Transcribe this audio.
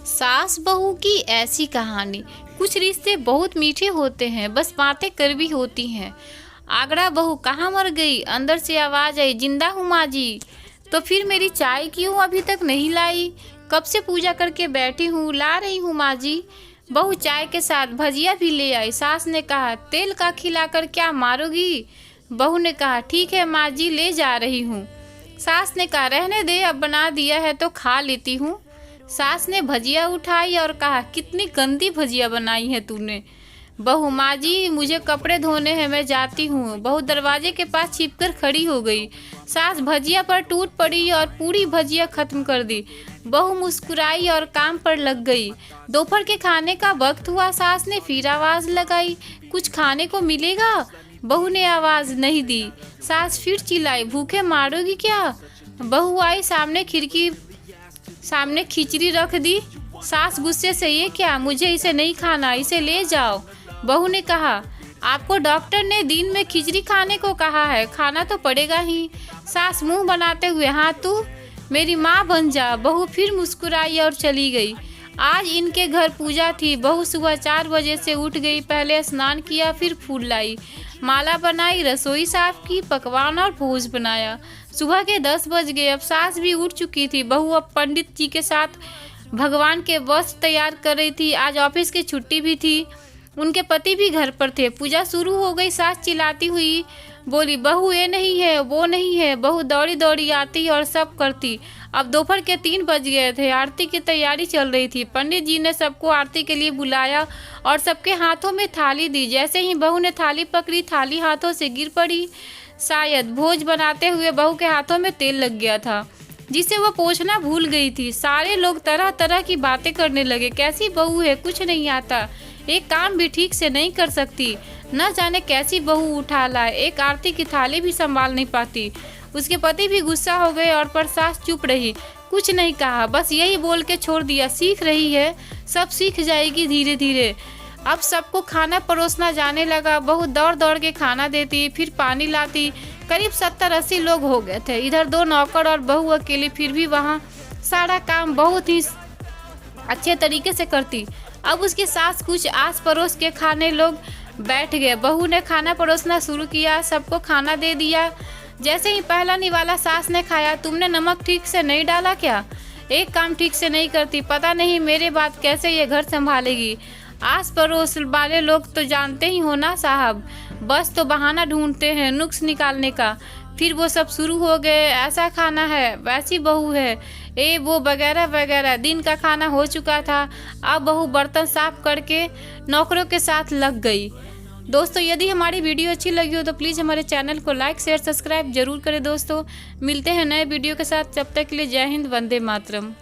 सास बहू की ऐसी कहानी। कुछ रिश्ते बहुत मीठे होते हैं, बस बातें कड़वी होती हैं। आगरा बहू कहाँ मर गई? अंदर से आवाज आई, जिंदा हूँ माँ जी। तो फिर मेरी चाय क्यों अभी तक नहीं लाई? कब से पूजा करके बैठी हूँ, ला रही हूँ माँ जी। बहू चाय के साथ भजिया भी ले आई। सास ने कहा, तेल का खिलाकर क्या मारोगी? बहू ने कहा, ठीक है माँ जी, ले जा रही हूँ। सास ने कहा, रहने दे, अब बना दिया है तो खा लेती हूँ। सास ने भजिया उठाई और कहा, कितनी गंदी भजिया बनाई है तूने। बहू, माँ जी मुझे कपड़े धोने हैं, मैं जाती हूँ। बहू दरवाजे के पास छिपकर खड़ी हो गई। सास भजिया पर टूट पड़ी और पूरी भजिया खत्म कर दी। बहू मुस्कुराई और काम पर लग गई। दोपहर के खाने का वक्त हुआ। सास ने फिर आवाज लगाई, कुछ खाने को मिलेगा? बहू ने आवाज नहीं दी। सास फिर चिल्लाई, भूखे मारोगी क्या? बहू आई, सामने खिचड़ी रख दी। सास गुस्से से, ये क्या, मुझे इसे नहीं खाना, इसे ले जाओ। बहू ने कहा, आपको डॉक्टर ने दिन में खिचड़ी खाने को कहा है, खाना तो पड़ेगा ही। सास मुंह बनाते हुए, हाँ तू मेरी माँ बन जा। बहू फिर मुस्कुराई और चली गई। आज इनके घर पूजा थी। बहू सुबह 4 बजे से उठ गई। पहले स्नान किया, फिर फूल लाई, माला बनाई, रसोई साफ की, पकवान और भोज बनाया। सुबह के 10 बज गए। अब सास भी उठ चुकी थी। बहू अब पंडित जी के साथ भगवान के वस्त्र तैयार कर रही थी। आज ऑफिस की छुट्टी भी थी। उनके पति भी घर पर थे। पूजा शुरू हो गई। सास चिल्लाती हुई बोली, बहू ये नहीं है, वो नहीं है। बहू दौड़ी दौड़ी आती और सब करती। अब दोपहर के 3 बज गए थे। आरती की तैयारी चल रही थी। पंडित जी ने सबको आरती के लिए बुलाया और सबके हाथों में थाली दी। जैसे ही बहू ने थाली पकड़ी, थाली हाथों से गिर पड़ी। शायद भोज बनाते हुए बहू के हाथों में तेल लग गया था, जिसे वो पोंछना भूल गई थी। सारे लोग तरह तरह की बातें करने लगे। कैसी बहू है, कुछ नहीं आता, एक काम भी ठीक से नहीं कर सकती, न जाने कैसी बहू उठा लाए, एक आरती की थाली भी संभाल नहीं पाती। उसके पति भी गुस्सा हो गए और पर सास चुप रही, कुछ नहीं कहा, बस यही बोल के छोड़ दिया, सीख रही है, सब सीख जाएगी धीरे धीरे। अब सबको खाना परोसना जाने लगा। बहू दौड़ दौड़ के खाना देती, फिर पानी लाती। करीब 70-80 लोग हो गए थे। इधर 2 नौकर और बहू अकेली, फिर भी वहाँ सारा काम बहुत ही अच्छे तरीके से करती। अब उसकी सास कुछ आस पड़ोस के खाने लोग बैठ गए। बहू ने खाना परोसना शुरू किया, सबको खाना दे दिया। जैसे ही पहला निवाला सास ने खाया, तुमने नमक ठीक से नहीं डाला क्या? एक काम ठीक से नहीं करती, पता नहीं मेरे बाद कैसे ये घर संभालेगी। आस पड़ोस वाले लोग तो जानते ही हो ना साहब, बस तो बहाना ढूंढते हैं नुक्स निकालने का। फिर वो सब शुरू हो गए, ऐसा खाना है, वैसी बहू है, ए वो वगैरह वगैरह। दिन का खाना हो चुका था। अब बहू बर्तन साफ करके नौकरों के साथ लग गई। दोस्तों, यदि हमारी वीडियो अच्छी लगी हो तो प्लीज़ हमारे चैनल को लाइक शेयर सब्सक्राइब जरूर करें। दोस्तों, मिलते हैं नए वीडियो के साथ, तब तक के लिए जय हिंद, वंदे मातरम।